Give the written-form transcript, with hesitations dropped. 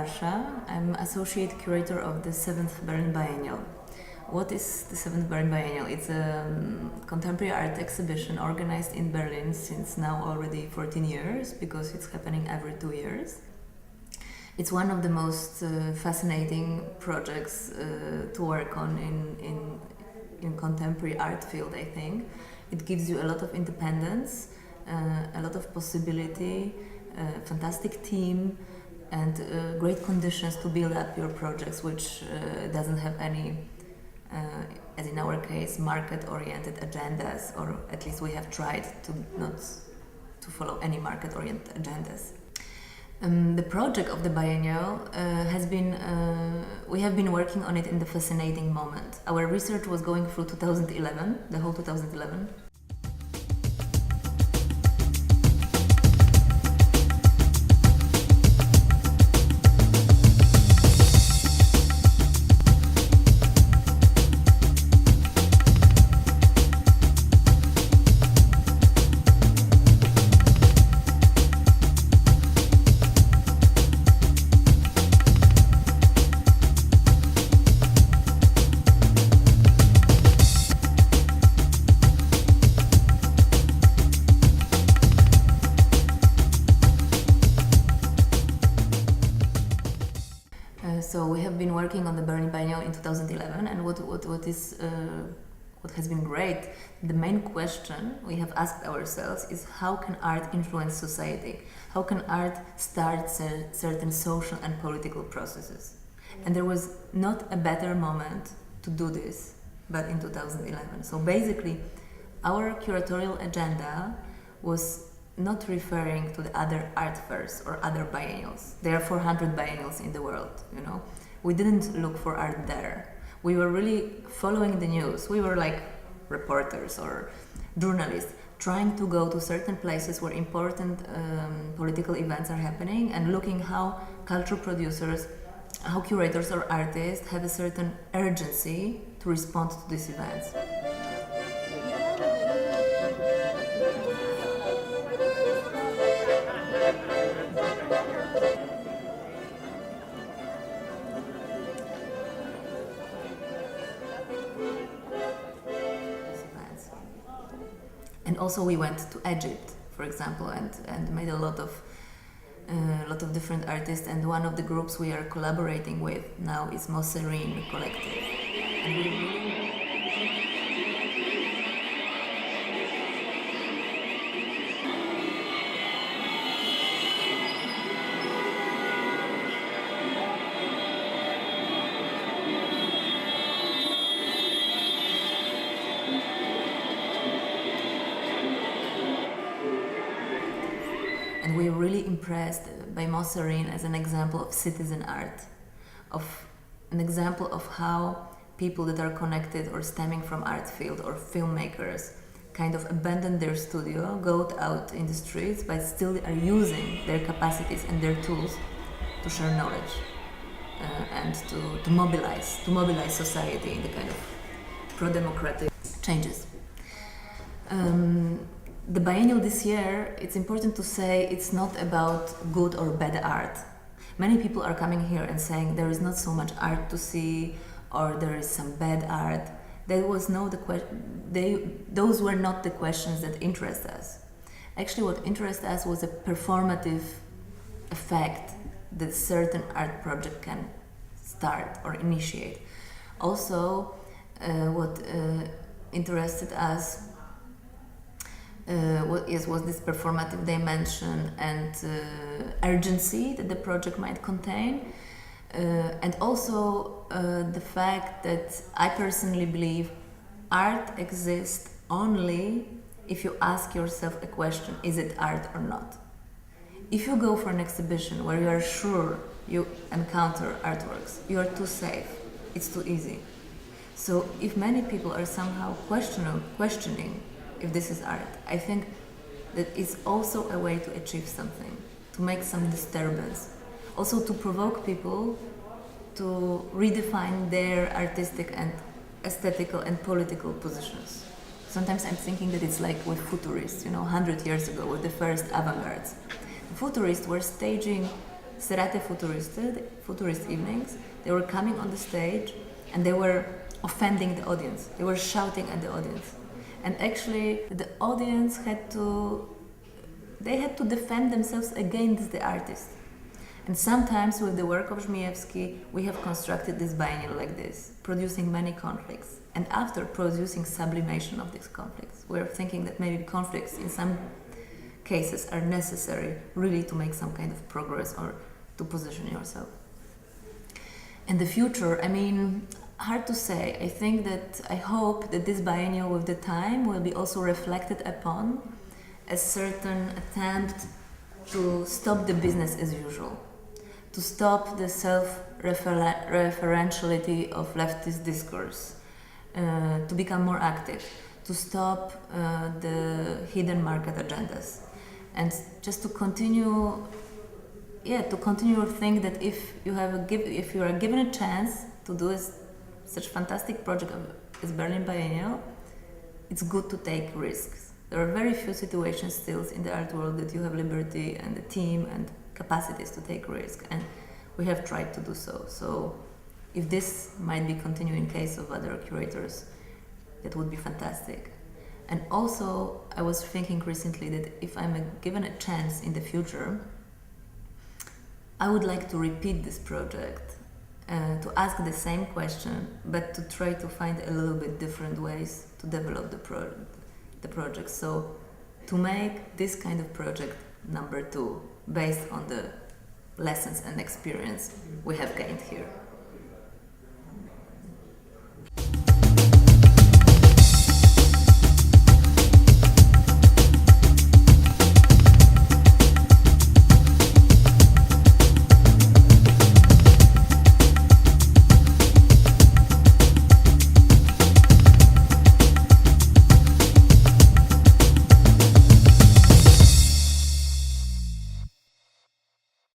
Varsha. I'm associate curator of the 7th Berlin Biennial. What is the 7th Berlin Biennial? It's a contemporary art exhibition organized in Berlin since now already 14 years, because it's happening every 2 years. It's one of the most fascinating projects to work on in contemporary art field, I think. It gives you a lot of independence, a lot of possibility, fantastic team, and great conditions to build up your projects, which doesn't have any, as in our case, market-oriented agendas, or at least we have tried to not to follow any market-oriented agendas. The project of the biennial has been, we have been working on it in the fascinating moment. Our research was going through 2011, the whole 2011. So we have been working on the Berlin Biennial in 2011, and what has been great, the main question we have asked ourselves is how can art influence society? How can art start certain social and political processes? And there was not a better moment to do this but in 2011. So basically, our curatorial agenda was not referring to the other art fairs or other biennials. There are 400 biennials in the world, you know. We didn't look for art there. We were really following the news. We were like reporters or journalists trying to go to certain places where important political events are happening and looking how cultural producers, how curators or artists have a certain urgency to respond to these events. And also we went to Egypt, for example, and made a lot of different artists. And one of the groups we are collaborating with now is Mosserine Collective. And we really And we're really impressed by Mosserine as an example of citizen art, of an example of how people that are connected or stemming from art field or filmmakers kind of abandon their studio, go out in the streets, but still are using their capacities and their tools to share knowledge and to mobilize society in the kind of pro-democratic changes. The biennial this year, it's important to say it's not about good or bad art. Many people are coming here and saying there is not so much art to see, or there is some bad art. Those were not the questions that interest us. Actually, what interested us was a performative effect that certain art project can start or initiate. Also, what interested us was this performative dimension and urgency that the project might contain, and also the fact that I personally believe art exists only if you ask yourself a question: is it art or not? If you go for an exhibition where you are sure you encounter artworks, you are too safe, it's too easy. So if many people are somehow questioning if this is art, I think that it's also a way to achieve something, to make some disturbance, also to provoke people to redefine their artistic and aesthetical and political positions. Sometimes I'm thinking that it's like with futurists, 100 years ago with the first avant-gardes. The futurists were staging serate futurist evenings. They were coming on the stage and they were offending the audience. They were shouting at the audience. And actually the audience had to defend themselves against the artist. And sometimes with the work of Żmijewski, we have constructed this biennial like this, producing many conflicts. And after producing sublimation of these conflicts, we're thinking that maybe conflicts in some cases are necessary really to make some kind of progress or to position yourself. In the future, I mean, hard to say. I hope that this biennial with the time will be also reflected upon a certain attempt to stop the business as usual, to stop the self-referentiality of leftist discourse, to become more active, to stop the hidden market agendas, and just to continue to think that if you are given a chance to do such fantastic project as Berlin Biennial, it's good to take risks. There are very few situations still in the art world that you have liberty and the team and capacities to take risks, and we have tried to do so. So if this might be continued in case of other curators, that would be fantastic. And also, I was thinking recently that if I'm given a chance in the future, I would like to repeat this project, to ask the same question, but to try to find a little bit different ways to develop the project. So to make this kind of project number 2, based on the lessons and experience we have gained here.